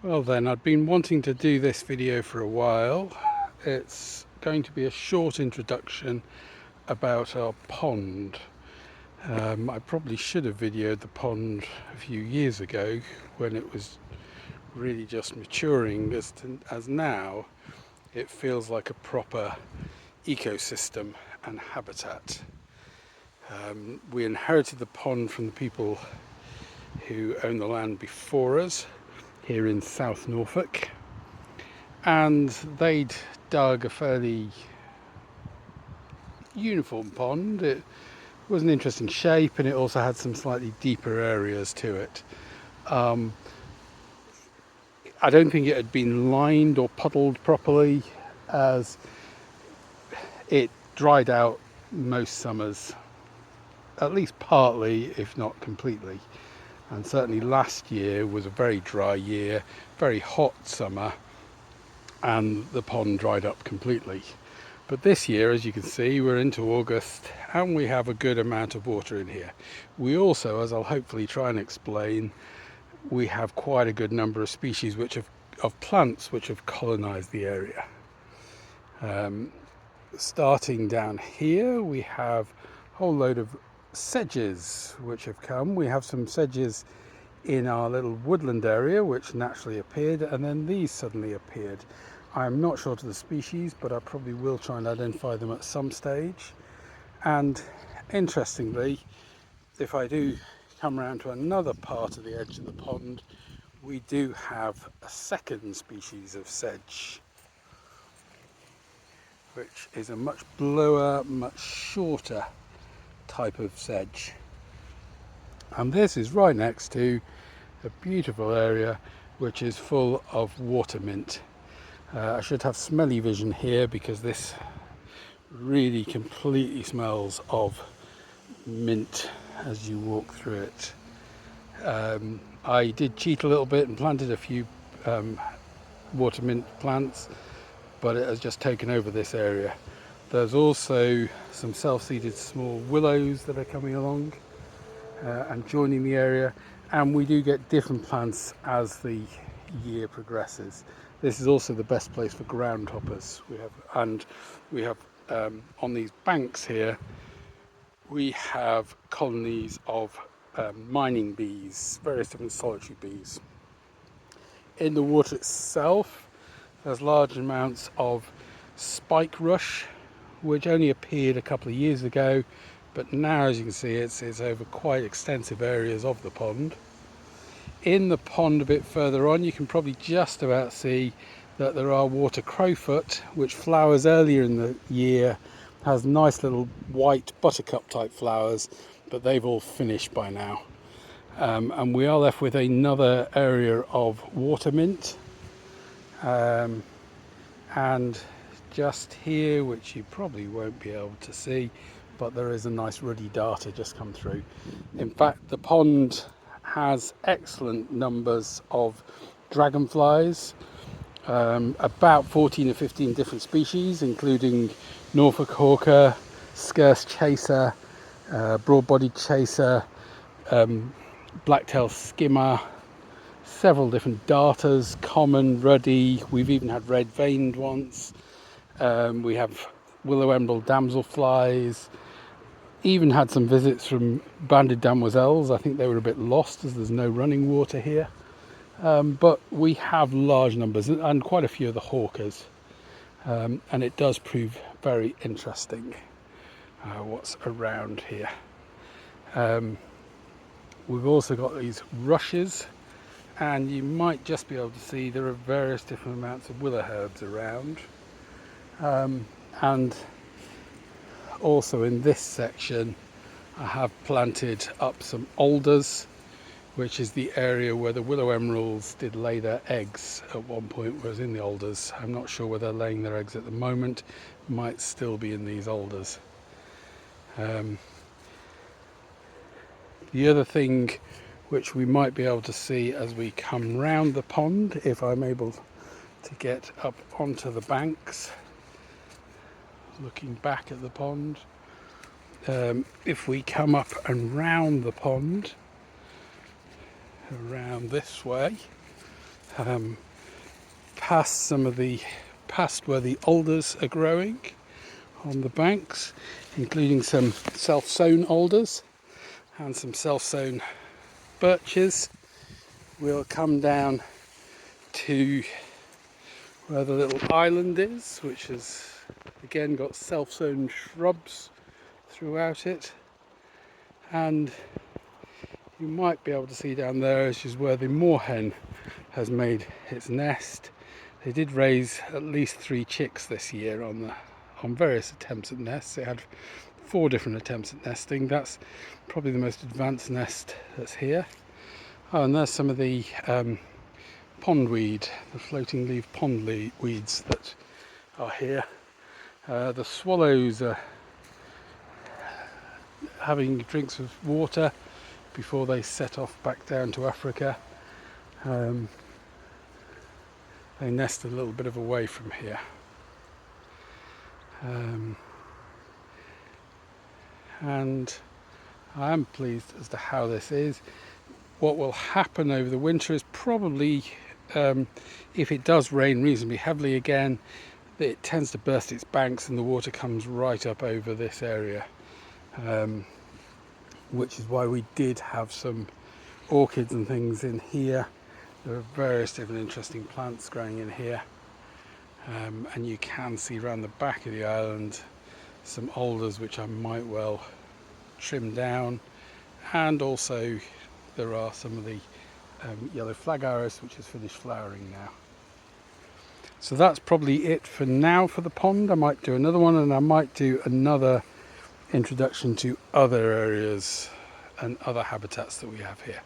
Well then, I'd been wanting to do this video for a while. It's going to be a short introduction about our pond. I probably should have videoed the pond a few years ago when it was really just maturing, as now it feels like a proper ecosystem and habitat. We inherited the pond from the people who owned the land before us here in South Norfolk, and they'd dug a fairly uniform pond. It was an interesting shape, and it also had some slightly deeper areas to it. I don't think it had been lined or puddled properly, as it dried out most summers, at least partly, if not completely. And certainly last year was a very dry year, very hot summer, and the pond dried up completely. But this year, as you can see, we're into August and we have a good amount of water in here. We also, as I'll hopefully try and explain, we have quite a good number of species of plants which have colonized the area. Starting down here, we have a whole load of sedges which have come. We have some sedges in our little woodland area which naturally appeared, and then these suddenly appeared. I'm not sure to the species, but I probably will try and identify them at some stage. And interestingly, if I do come around to another part of the edge of the pond, we do have a second species of sedge, which is a much bluer, much shorter type of sedge. And this is right next to a beautiful area which is full of water mint. I should have smelly vision here because this really completely smells of mint as you walk through it. I did cheat a little bit and planted a few water mint plants, but it has just taken over this area. There's also some self-seeded small willows that are coming along and joining the area, and we do get different plants as the year progresses. This is also the best place for groundhoppers. We have on these banks here, we have colonies of mining bees, various different solitary bees. In the water itself, there's large amounts of spike rush, which only appeared a couple of years ago, but now, as you can see, it's over quite extensive areas of the pond. In the pond a bit further on, you can probably just about see that there are water crowfoot, which flowers earlier in the year, has nice little white buttercup type flowers, but they've all finished by now. And we are left with another area of water mint. And just here, which you probably won't be able to see, but there is a nice ruddy darter just come through. In fact, the pond has excellent numbers of dragonflies, about 14 or 15 different species, including Norfolk hawker, scarce chaser, broad-bodied chaser, black-tailed skimmer, several different darters, common, ruddy. We've even had red-veined ones. We have willow emerald damselflies. Even had some visits from banded damoiselles. I think they were a bit lost as there's no running water here. But we have large numbers and quite a few of the hawkers. And it does prove very interesting what's around here. We've also got these rushes, and you might just be able to see there are various different amounts of willow herbs around. And also in this section I have planted up some alders, which is the area where the willow emeralds did lay their eggs at one point, was in the alders. I'm not sure where they're laying their eggs at the moment, might still be in these alders. The other thing which we might be able to see as we come round the pond, if I'm able to get up onto the banks, looking back at the pond, if we come up and round the pond, around this way, past where the alders are growing on the banks, including some self-sown alders and some self-sown birches. We'll come down to where the little island is, which has again got self-sown shrubs throughout it, and you might be able to see down there, which is where the moorhen has made its nest. They did raise at least 3 chicks this year on various attempts at nests. It had 4 different attempts at nesting. That's probably the most advanced nest that's here. Oh, and there's some of the pondweed, the floating leaf weeds that are here. The swallows are having drinks of water before they set off back down to Africa. They nest a little bit of away from here. And I am pleased as to how this is. What will happen over the winter is probably, if it does rain reasonably heavily again, it tends to burst its banks and the water comes right up over this area, which is why we did have some orchids and things in here. There are various different interesting plants growing in here, and you can see around the back of the island some alders which I might well trim down, and also there are some of the yellow flag iris which has finished flowering now. So that's probably it for now for the pond. I might do another one, and I might do another introduction to other areas and other habitats that we have here.